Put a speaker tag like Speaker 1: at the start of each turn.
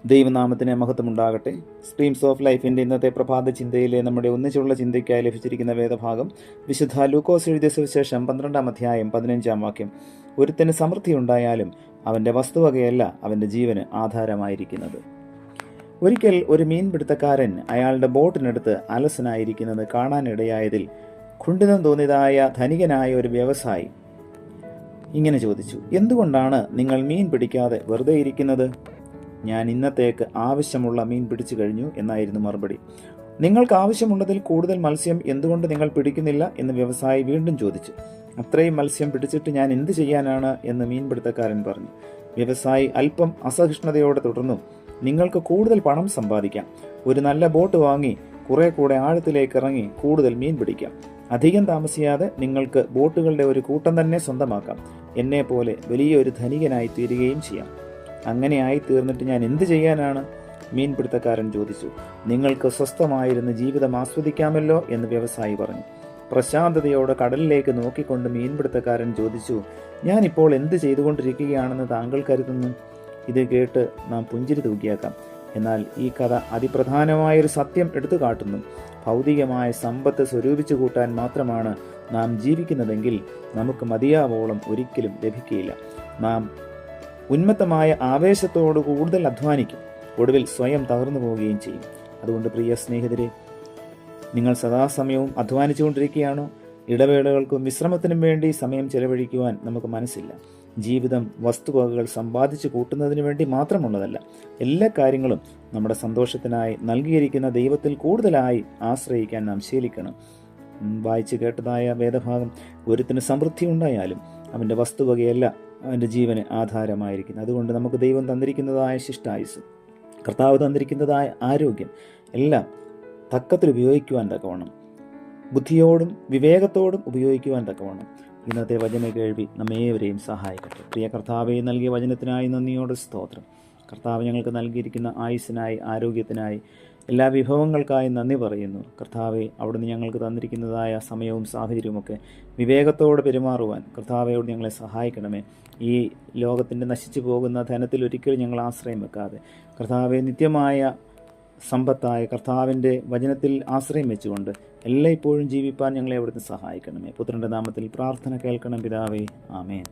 Speaker 1: ദൈവനാമത്തിന് മഹത്വമുണ്ടാകട്ടെ. Streams of ലൈഫിൻ്റെ ഇന്നത്തെ പ്രഭാത ചിന്തയിലെ നമ്മുടെ ഒന്നിച്ചുള്ള ചിന്തയ്ക്കായി ലഭിച്ചിരിക്കുന്ന വേദഭാഗം വിശുദ്ധ ലൂക്കോസ് എഴുതിയ സുവിശേഷം 12-ാം അധ്യായം 15-ാം വാക്യം. ഒരുത്തന് സമൃദ്ധി ഉണ്ടായാലും അവൻ്റെ വസ്തുവകയല്ല അവൻ്റെ ജീവന് ആധാരമായിരിക്കുന്നത്. ഒരിക്കൽ ഒരു മീൻപിടുത്തക്കാരൻ അയാളുടെ ബോട്ടിനടുത്ത് അലസനായിരിക്കുന്നത് കാണാനിടയായതിൽ ഖുണ്ഡിതം തോന്നിയതായ ധനികനായ ഒരു വ്യവസായി ഇങ്ങനെ ചോദിച്ചു: എന്തുകൊണ്ടാണ് നിങ്ങൾ മീൻ പിടിക്കാതെ വെറുതെ ഇരിക്കുന്നത്? ഞാൻ ഇന്നത്തേക്ക് ആവശ്യമുള്ള മീൻ പിടിച്ചു കഴിഞ്ഞു എന്നായിരുന്നു മറുപടി. നിങ്ങൾക്ക് ആവശ്യമുള്ളതിൽ കൂടുതൽ മത്സ്യം എന്തുകൊണ്ട് നിങ്ങൾ പിടിക്കുന്നില്ല എന്ന് വ്യവസായി വീണ്ടും ചോദിച്ചു. അത്രയും മത്സ്യം പിടിച്ചിട്ട് ഞാൻ എന്ത് ചെയ്യാനാണ് എന്ന് മീൻപിടുത്തക്കാരൻ പറഞ്ഞു. വ്യവസായി അല്പം അസഹിഷ്ണുതയോടെ തുടർന്നു: നിങ്ങൾക്ക് കൂടുതൽ പണം സമ്പാദിക്കാം. ഒരു നല്ല ബോട്ട് വാങ്ങി കുറെ കൂടെ ആഴത്തിലേക്ക് ഇറങ്ങി കൂടുതൽ മീൻ പിടിക്കാം. അധികം താമസിയാതെ നിങ്ങൾക്ക് ബോട്ടുകളുടെ ഒരു കൂട്ടം തന്നെ സ്വന്തമാക്കാം. എന്നെ പോലെ വലിയൊരു ധനികനായി തീരുകയും ചെയ്യാം. അങ്ങനെ ആയി തീർന്നിട്ട് ഞാൻ എന്ത് ചെയ്യാനാണ്? മീൻപിടുത്തക്കാരൻ ചോദിച്ചു. നിങ്ങൾക്ക് സ്വസ്ഥമായിരുന്ന ജീവിതം ആസ്വദിക്കാമല്ലോ എന്ന് വ്യവസായി പറഞ്ഞു. പ്രശാന്തതയോടെ കടലിലേക്ക് നോക്കിക്കൊണ്ട് മീൻപിടുത്തക്കാരൻ ചോദിച്ചു: ഞാനിപ്പോൾ എന്ത് ചെയ്തുകൊണ്ടിരിക്കുകയാണെന്ന് താങ്കൾ കരുതുന്നു? ഇത് കേട്ട് നാം പുഞ്ചിരി തൂക്കിയേക്കാം. എന്നാൽ ഈ കഥ അതിപ്രധാനമായൊരു സത്യം എടുത്തു കാട്ടുന്നു. ഭൗതികമായ സമ്പത്ത് സ്വരൂപിച്ചു കൂട്ടാൻ മാത്രമാണ് നാം ജീവിക്കുന്നതെങ്കിൽ നമുക്ക് മതിയാവോളം ഒരിക്കലും ലഭിക്കുകയില്ല. നാം ഉന്മത്തമായ ആവേശത്തോട് കൂടുതൽ അധ്വാനിക്കും, ഒടുവിൽ സ്വയം തകർന്നു പോവുകയും ചെയ്യും. അതുകൊണ്ട് പ്രിയ സ്നേഹിതരെ, നിങ്ങൾ സദാസമയവും അധ്വാനിച്ചുകൊണ്ടിരിക്കുകയാണോ? ഇടവേളകൾക്കും വിശ്രമത്തിനും വേണ്ടി സമയം ചെലവഴിക്കുവാൻ നമുക്ക് മനസ്സില്ല. ജീവിതം വസ്തുവകകൾ സമ്പാദിച്ചു കൂട്ടുന്നതിന് വേണ്ടി മാത്രമുള്ളതല്ല. എല്ലാ കാര്യങ്ങളും നമ്മുടെ സന്തോഷത്തിനായി നൽകിയിരിക്കുന്ന ദൈവത്തിൽ കൂടുതലായി ആശ്രയിക്കാൻ നാം ശീലിക്കണം. വായിച്ചു കേട്ടതായ വേദഭാഗം: ഒരുത്തിന് സമൃദ്ധി ഉണ്ടായാലും അവൻ്റെ വസ്തുവകയല്ല അവൻ്റെ ജീവന് ആധാരമായിരിക്കുന്നു. അതുകൊണ്ട് നമുക്ക് ദൈവം തന്നിരിക്കുന്നതായ ശിഷ്ടായുസ്, കർത്താവ് തന്നിരിക്കുന്നതായ ആരോഗ്യം എല്ലാം തക്കത്തിൽ ഉപയോഗിക്കുവാൻ തക്കവണ്ണം, ബുദ്ധിയോടും വിവേകത്തോടും ഉപയോഗിക്കുവാൻ തക്കവണ്ണം ഇന്നത്തെ വചന കേൾവി നമ്മേവരെയും സഹായിക്കട്ടെ. പ്രിയ കർത്താവെ, നൽകിയ വചനത്തിനായി നന്ദിയോടെ സ്തോത്രം. കർത്താവ് ഞങ്ങൾക്ക് നൽകിയിരിക്കുന്ന ആയുസ്സിനായി, ആരോഗ്യത്തിനായി, എല്ലാ വിഭവങ്ങൾക്കായി നന്ദി പറയുന്നു. കർത്താവെ, അവിടുന്ന് ഞങ്ങൾക്ക് തന്നിരിക്കുന്നതായ സമയവും സാഹചര്യവുമൊക്കെ വിവേകത്തോടെ പെരുമാറുവാൻ കർത്താവയോട് ഞങ്ങളെ സഹായിക്കണമേ. ഈ ലോകത്തിൻ്റെ നശിച്ചു പോകുന്ന ധനത്തിൽ ഒരിക്കലും ഞങ്ങൾ ആശ്രയം വെക്കാതെ കർത്താവെ, നിത്യമായ സമ്പത്തായ കർത്താവിൻ്റെ വചനത്തിൽ ആശ്രയം വെച്ചുകൊണ്ട് എല്ലായ്പ്പോഴും ജീവിപ്പാൻ ഞങ്ങളെ അവിടുന്ന് സഹായിക്കണമേ. പുത്രൻ്റെ നാമത്തിൽ പ്രാർത്ഥന കേൾക്കണം പിതാവേ. ആമേൻ.